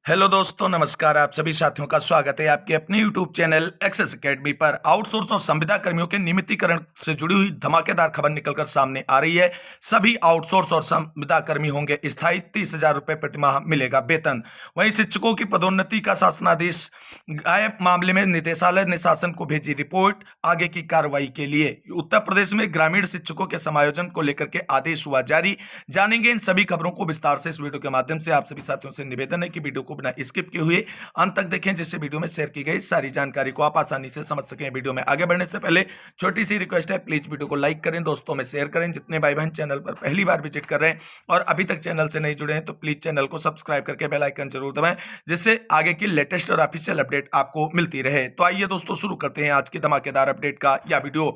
Hello दोस्तों, नमस्कार। आप सभी साथियों का स्वागत है आपके अपने यूट्यूब चैनल एक्सेस एकेडमी पर। आउटसोर्स और संविदा कर्मियों के नियमितीकरण से जुड़ी हुई धमाकेदार खबर निकलकर सामने आ रही है। सभी आउटसोर्स और संविदा कर्मी होंगे स्थायी, 30,000 रुपये प्रतिमाह मिलेगा वेतन। वहीं शिक्षकों की पदोन्नति का शासनादेश गायब मामले में निदेशालय ने शासन को भेजी रिपोर्ट आगे की कार्रवाई के लिए। उत्तर प्रदेश में ग्रामीण शिक्षकों के समायोजन को लेकर के आदेश हुआ जारी। जानेंगे इन सभी खबरों को विस्तार से इस वीडियो के माध्यम से। आप सभी साथियों से निवेदन है कि वीडियो को बिना स्किप किए हुए अंत तक देखें, जिससे वीडियो में शेयर की गई सारी जानकारी को आप आसानी से समझ सकें। वीडियो में आगे बढ़ने से पहले छोटी सी रिक्वेस्ट है, प्लीज वीडियो को लाइक करें, दोस्तों में शेयर करें। जितने भाई बहन चैनल पर पहली बार विजिट कर रहे हैं और अभी तक चैनल से नहीं जुड़े हैं तो प्लीज चैनल को सब्सक्राइब करके बेल आइकन जरूर दबाएं, जिससे आगे की लेटेस्ट और ऑफिशियल अपडेट आपको मिलती रहे। तो आइए दोस्तों, शुरू करते हैं आज की धमाकेदार अपडेट का यह वीडियो।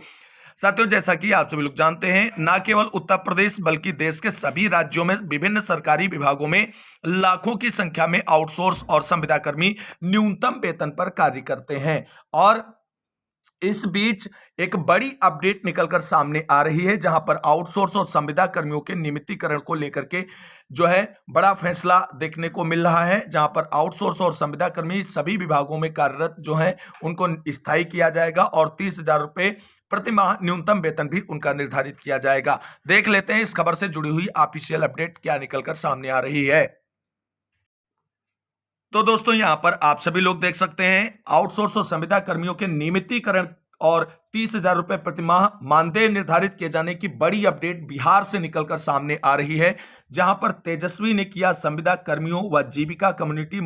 साथियों, जैसा कि आप सभी लोग जानते हैं, न केवल उत्तर प्रदेश बल्कि देश के सभी राज्यों में विभिन्न सरकारी विभागों में लाखों की संख्या में आउटसोर्स और संविदा कर्मी न्यूनतम वेतन पर कार्य करते हैं। और इस बीच एक बड़ी अपडेट निकलकर सामने आ रही है, जहां पर आउटसोर्स और संविदा कर्मियों के नियमितीकरण को लेकर के जो है बड़ा फैसला देखने को मिल रहा है। जहां पर आउटसोर्स और संविदा कर्मी सभी विभागों में कार्यरत जो है उनको स्थायी किया जाएगा और 30,000 रुपये प्रति माह न्यूनतम वेतन भी उनका निर्धारित किया जाएगा। देख लेते हैं इस खबर से जुड़ी हुई ऑफिशियल अपडेट क्या निकलकर सामने आ रही है। तो दोस्तों, यहां पर आप सभी लोग देख सकते हैं, आउटसोर्स और संविदा कर्मियों के नियमितीकरण और 30,000 रुपये प्रति माह मानदेय निर्धारित किए जाने की बड़ी अपडेट बिहार से निकलकर सामने आ रही है। जहां पर तेजस्वी ने किया संविदा कर्मियों व जीविका कम्युनिटी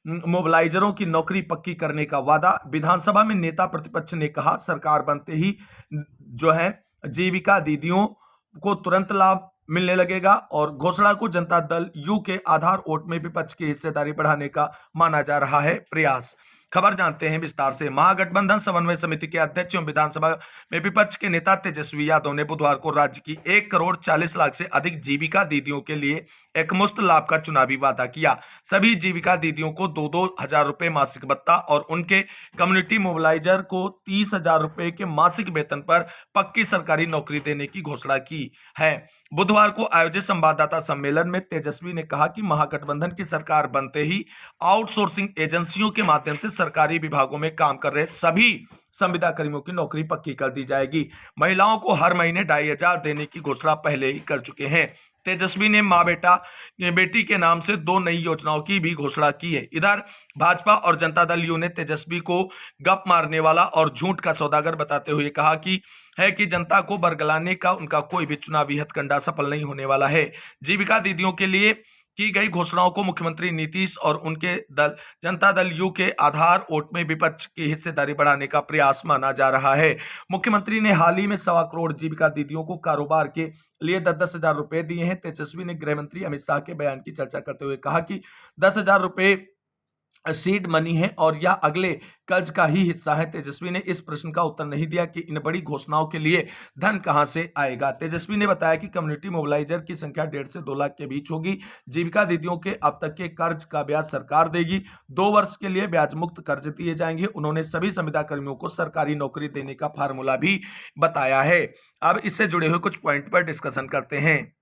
मोबिलाइजरों की नौकरी पक्की करने का वादा। विधानसभा में नेता प्रतिपक्ष ने कहा, सरकार बनते ही जो है जीविका दीदियों को तुरंत लाभ मिलने लगेगा। और घोषणा को जनता दल यू के आधार वोट में विपक्ष की हिस्सेदारी बढ़ाने का माना जा रहा है प्रयास। खबर जानते हैं विस्तार से। महागठबंधन समन्वय समिति के अध्यक्ष एवं विधानसभा में विपक्ष के नेता तेजस्वी यादव ने बुधवार को राज्य की 1,40,00,000 से अधिक जीविका दीदियों के लिए एकमुश्त लाभ का चुनावी वादा किया। सभी जीविका दीदियों को 2-2 हजार रुपए मासिक भत्ता और उनके कम्युनिटी मोबिलाइजर को 30,000 रुपए के मासिक वेतन पर पक्की सरकारी नौकरी देने की घोषणा की है। बुधवार को आयोजित संवाददाता सम्मेलन में तेजस्वी ने कहा कि महागठबंधन की सरकार बनते ही आउटसोर्सिंग एजेंसियों के माध्यम से सरकारी विभागों में काम कर रहे सभी संविदा कर्मियों की नौकरी पक्की कर दी जाएगी। महिलाओं को हर महीने 2,500 देने की घोषणा पहले ही कर चुके हैं। तेजस्वी ने माँ बेटी के नाम से 2 नई योजनाओं की भी घोषणा की है। इधर भाजपा और जनता दल यू ने तेजस्वी को गप मारने वाला और झूठ का सौदागर बताते हुए कहा कि जनता को बरगलाने का उनका कोई भी चुनावी हथकंडा सफल नहीं होने वाला है। जीविका दीदियों के लिए की गई घोषणाओं को मुख्यमंत्री नीतीश और उनके दल जनता दल यू के आधार वोट में विपक्ष की हिस्सेदारी बढ़ाने का प्रयास माना जा रहा है। मुख्यमंत्री ने हाल ही में 1.25 करोड़ जीविका दीदियों को कारोबार के लिए 10-10 हजार रुपए दिए हैं। तेजस्वी ने गृह मंत्री अमित शाह के बयान की चर्चा करते हुए कहा कि 10,000 रुपए सीड मनी है और यह अगले कर्ज का ही हिस्सा है। तेजस्वी ने इस प्रश्न का उत्तर नहीं दिया कि इन बड़ी घोषणाओं के लिए धन कहां से आएगा। तेजस्वी ने बताया कि कम्युनिटी मोबिलाइजर की संख्या 1.5 से 2 लाख के बीच होगी। जीविका दीदियों के अब तक के कर्ज का ब्याज सरकार देगी। 2 वर्ष के लिए ब्याज मुक्त कर्ज दिए जाएंगे। उन्होंने सभी संविदा कर्मियों को सरकारी नौकरी देने का फार्मूला भी बताया है। अब इससे जुड़े हुए कुछ पॉइंट पर डिस्कशन करते हैं।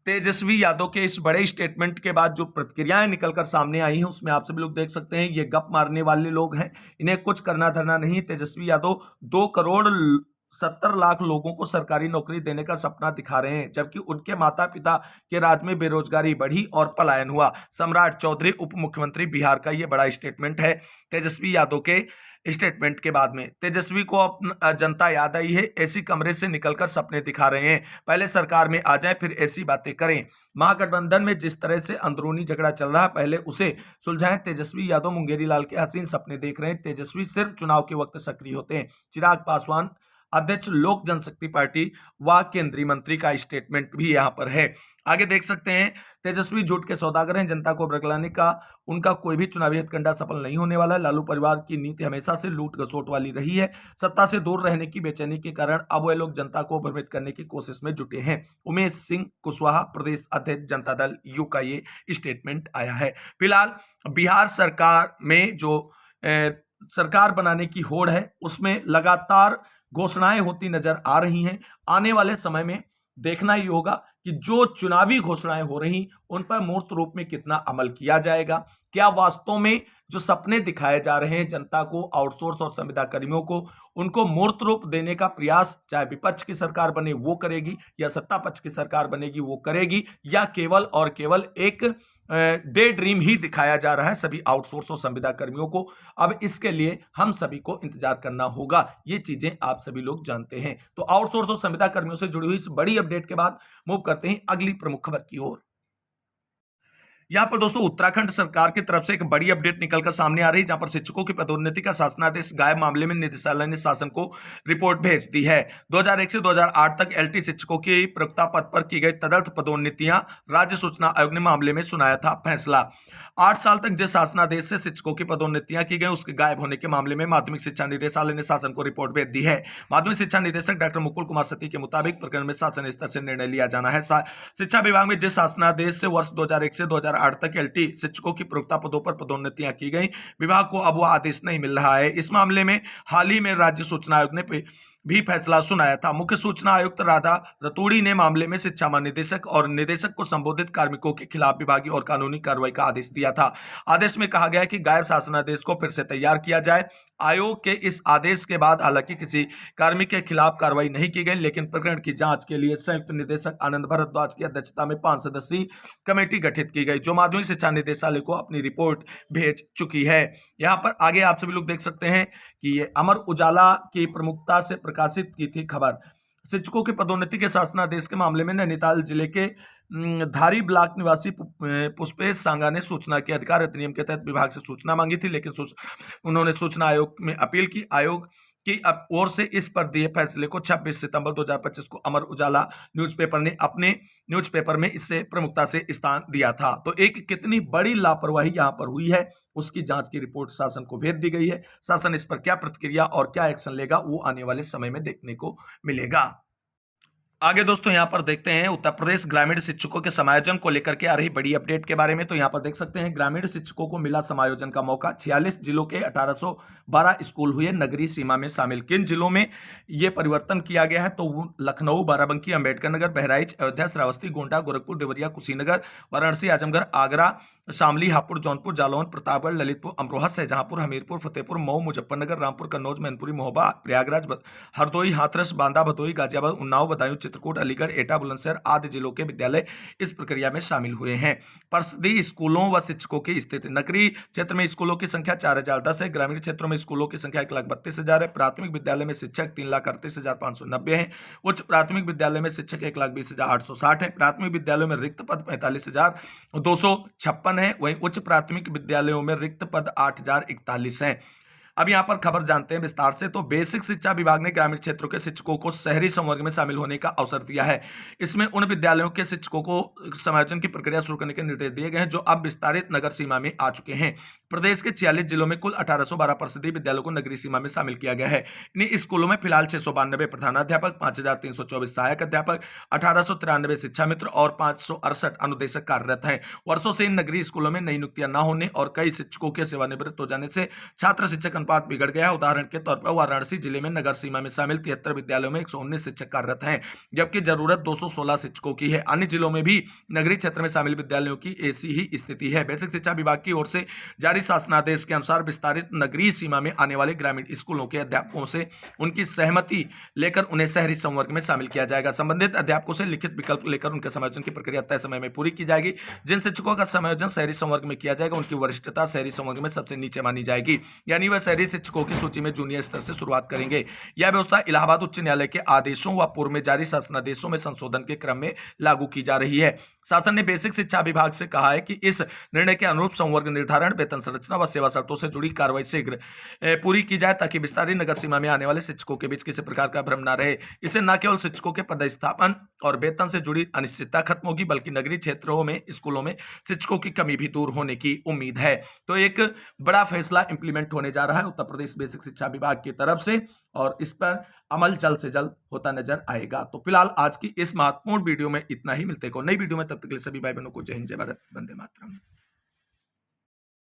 तेजस्वी यादव के इस बड़े स्टेटमेंट के बाद जो प्रतिक्रियाएं निकलकर सामने आई हैं, उसमें आप सभी लोग देख सकते हैं, ये गप मारने वाले लोग हैं, इन्हें कुछ करना धरना नहीं। तेजस्वी यादव 2,70,00,000 लोगों को सरकारी नौकरी देने का सपना दिखा रहे हैं, जबकि उनके माता पिता के राज में बेरोजगारी बढ़ी और पलायन हुआ। सम्राट चौधरी उप मुख्यमंत्री बिहार का ये बड़ा स्टेटमेंट है तेजस्वी यादव के स्टेटमेंट के बाद में। तेजस्वी को अपना जनता याद आई है, ऐसी कमरे से निकलकर सपने दिखा रहे हैं। पहले सरकार में आ जाए फिर ऐसी बातें करें। महागठबंधन में जिस तरह से अंदरूनी झगड़ा चल रहा है, पहले उसे सुलझाएं। तेजस्वी यादव मुंगेरी लाल के हसीन सपने देख रहे हैं। तेजस्वी सिर्फ चुनाव के वक्त सक्रिय होते हैं। चिराग पासवान अध्यक्ष लोक जनशक्ति पार्टी व केंद्रीय मंत्री का स्टेटमेंट भी यहाँ पर है। आगे देख सकते हैं, तेजस्वी झूठ के सौदागर हैं, जनता को बरगलाने का उनका कोई भी चुनावी हथकंडा सफल नहीं होने वाला है। लालू परिवार की नीति हमेशा से लूट घसोट वाली रही है। सत्ता से दूर रहने की बेचैनी के कारण अब वे लोग जनता को भ्रमित करने की कोशिश में जुटे हैं। उमेश सिंह कुशवाहा, प्रदेश अध्यक्ष जनता दल यू का ये स्टेटमेंट आया है। फिलहाल बिहार सरकार में जो सरकार बनाने की होड़ है, उसमें लगातार घोषणाएं होती नजर आ रही हैं। आने वाले समय में देखना ही होगा कि जो चुनावी घोषणाएं हो रही उन पर मूर्त रूप में कितना अमल किया जाएगा। क्या वास्तव में जो सपने दिखाए जा रहे हैं जनता को, आउटसोर्स और संविदा कर्मियों को, उनको मूर्त रूप देने का प्रयास चाहे विपक्ष की सरकार बने वो करेगी या सत्ता पक्ष की सरकार बनेगी वो करेगी, या केवल और केवल एक डे ड्रीम ही दिखाया जा रहा है सभी आउटसोर्स और संविदा कर्मियों को। अब इसके लिए हम सभी को इंतजार करना होगा, ये चीजें आप सभी लोग जानते हैं। तो आउटसोर्स और संविदा कर्मियों से जुड़ी हुई इस बड़ी अपडेट के बाद मूव करते हैं अगली प्रमुख खबर की ओर। यहां पर दोस्तों उत्तराखंड सरकार की तरफ से एक बड़ी अपडेट निकलकर सामने आ रही है, जहां पर शिक्षकों की पदोन्नति का शासनादेश गायब मामले में निदेशालय ने शासन को रिपोर्ट भेज दी है। 2001 से 2008 तक एलटी शिक्षकों की प्रवक्ता पद पर की गई तदर्थ पदोन्नतियां राज्य सूचना आयोग ने मामले में सुनाया था फैसला। 8 साल तक जिस शासनादेश से शिक्षकों की पदोन्नतियां की गई उसके गायब होने के मामले में माध्यमिक शिक्षा निदेशालय ने शासन को रिपोर्ट भेज दी है। माध्यमिक शिक्षा निदेशक डॉक्टर मुकुल कुमार सती के मुताबिक प्रकरण में शासन स्तर से निर्णय लिया जाना है। शिक्षा विभाग में जिस शासनादेश से वर्ष 2001 से 2008 तक एलटी शिक्षकों की प्रवक्ता पदों पर पदोन्नतियां की गई, विभाग को अब वह आदेश नहीं मिल रहा है। इस मामले में हाल ही में राज्य सूचना आयोग ने भी फैसला सुनाया था। मुख्य सूचना आयुक्त राधा रतूड़ी ने मामले में शिक्षा महानिदेशक और निदेशक को संबोधित कार्मिकों के खिलाफ विभागीय और कानूनी कार्रवाई का आदेश दिया था। आदेश में कहा गया है कि गायब शासनादेश को फिर से तैयार किया जाए। आयोग के इस आदेश के बाद हालांकि किसी कार्मिक के खिलाफ कार्रवाई नहीं की गई, लेकिन प्रकरण की जांच के लिए संयुक्त निदेशक आनंद भारद्वाज की अध्यक्षता में 5 सदस्यीय कमेटी गठित की गई, जो माध्यमिक शिक्षा निदेशालय को अपनी रिपोर्ट भेज चुकी है। यहाँ पर आगे आप सभी लोग देख सकते हैं कि ये अमर उजाला की प्रमुखता से प्रकाशित की थी खबर। शिक्षकों की पदोन्नति के शासनादेश के मामले में नैनीताल जिले के धारी ब्लॉक निवासी पुष्पेश सांगा ने सूचना के अधिकार अधिनियम के तहत विभाग से सूचना मांगी थी, लेकिन उन्होंने सूचना आयोग में अपील की। आयोग की ओर से इस पर दिए फैसले को 26 सितंबर 2025 को अमर उजाला न्यूज़पेपर ने अपने न्यूज़पेपर में इससे प्रमुखता से स्थान दिया था। तो एक कितनी बड़ी लापरवाही यहां पर हुई है उसकी जांच की रिपोर्ट शासन को भेज दी गई है। शासन इस पर क्या प्रतिक्रिया और क्या एक्शन लेगा वो आने वाले समय में देखने को मिलेगा। आगे दोस्तों यहां पर देखते हैं उत्तर प्रदेश ग्रामीण शिक्षकों के समायोजन को लेकर के आ रही बड़ी अपडेट के बारे में। तो यहां पर देख सकते हैं ग्रामीण शिक्षकों को मिला समायोजन का मौका। 46 जिलों के 1812 स्कूल हुए नगरीय सीमा में शामिल। किन जिलों में यह परिवर्तन किया गया है? तो लखनऊ, बाराबंकी, अंबेडकर नगर, बहराइच, अयोध्या, श्रावस्ती, गोंडा, गोरखपुर, देवरिया, कुशीनगर, वाराणसी, आजमगढ़, आगरा, शामली, हापुड़, जौनपुर, जालौन, प्रतापगढ़, ललितपुर, अमरोहा, शाहजहांपुर, हमीरपुर, फतेहपुर, मऊ, मुजफ्फरनगर, रामपुर, कन्नौज, मैनपुरी, महोबा, प्रयागराज, हरदोई, हाथरस, बांदा, भदोही, गाजियाबाद, उन्नाव, बदायूं, चित्रकूट, अलीगढ़, एटा, बुलंदशहर आदि जिलों के विद्यालय इस प्रक्रिया में शामिल हुए हैं। परिषदीय स्कूलों व शिक्षकों की स्थिति। नगरीय क्षेत्र में स्कूलों की संख्या 4010 है। ग्रामीण क्षेत्रों में स्कूलों की संख्या 1,32,000 है। प्राथमिक विद्यालय में शिक्षक 3,38,590 है। उच्च प्राथमिक विद्यालय में शिक्षक 1,20,860 है। प्राथमिक विद्यालयों में रिक्त पद 45,256 है। वहीं उच्च प्राथमिक विद्यालयों में रिक्त पद 8,041 है। अब यहां पर खबर जानते हैं विस्तार से। तो बेसिक शिक्षा विभाग ने ग्रामीण क्षेत्रों के शिक्षकों को शहरी संवर्ग में शामिल होने का अवसर दिया है। इसमें उन विद्यालयों के शिक्षकों को समायोजन की प्रक्रिया शुरू करने के निर्देश दिए गए हैं जो अब विस्तारित नगर सीमा में आ चुके हैं। प्रदेश के 46 जिलों में कुल 1812 परिषदीय विद्यालयों को नगरीय सीमा में शामिल किया गया है। इन स्कूलों में फिलहाल 692 प्रधानाध्यापक, 5,324 सहायक अध्यापक, 1893 शिक्षा मित्र और 568 अनुदेशक कार्यरत हैं। वर्षों से इन नगरीय स्कूलों में नई नियुक्तियां न होने और कई शिक्षकों के सेवानिवृत्त हो जाने से छात्र शिक्षक अनुपात बिगड़ गया है। उदाहरण के तौर पर वाराणसी जिले में नगर सीमा में शामिल 73 विद्यालयों में 119 शिक्षक कार्यरत हैं, जबकि जरूरत 216 शिक्षकों की है। अन्य जिलों में भी नगरीय क्षेत्र में शामिल विद्यालयों की ऐसी ही स्थिति है। बेसिक शिक्षा विभाग की ओर से जारी शासनादेश के अनुसार विस्तारित नगरीय सीमा में आने वाले ग्रामीण स्कूलों के अध्यापकों से उनकी सहमति लेकर उन्हें शहरी संवर्ग में शामिल किया जाएगा। संबंधित अध्यापकों से लिखित विकल्प लेकर उनके समायोजन की प्रक्रिया तय समय में पूरी की जाएगी। जिन शिक्षकों का समायोजन शहरी संवर्ग में किया जाएगा उनकी वरिष्ठता शहरी संवर्ग में सबसे नीचे मानी जाएगी, यानी वह शहरी शिक्षकों की सूची में जूनियर स्तर से शुरुआत करेंगे। यह व्यवस्था इलाहाबाद उच्च न्यायालय के आदेशों व पूर्व में जारी शासनादेशों में संशोधन के क्रम में लागू की जा रही है। शासन ने बेसिक शिक्षा विभाग से कहा है कि इस निर्णय के अनुरूप संवर्ग निर्धारण, वेतन संरचना व सेवा शर्तों से जुड़ी कार्रवाई शीघ्र पूरी की जाए ताकि विस्तारित नगर सीमा में आने वाले शिक्षकों के बीच किसी प्रकार का भ्रम न रहे। इससे न केवल शिक्षकों के पदस्थापन और वेतन से जुड़ी अनिश्चितता खत्म होगी बल्कि नगरीय क्षेत्रों में स्कूलों में शिक्षकों की कमी भी दूर होने की उम्मीद है। तो एक बड़ा फैसला इंप्लीमेंट होने जा रहा है उत्तर प्रदेश बेसिक शिक्षा विभाग की तरफ से और इस पर अमल जल्द से जल्द होता नजर आएगा। तो फिलहाल आज की इस महत्वपूर्ण वीडियो में इतना ही। मिलते को नई वीडियो में, तब तक के लिए सभी भाई बहनों को जय हिंद, जय भारत, वंदे मातरम।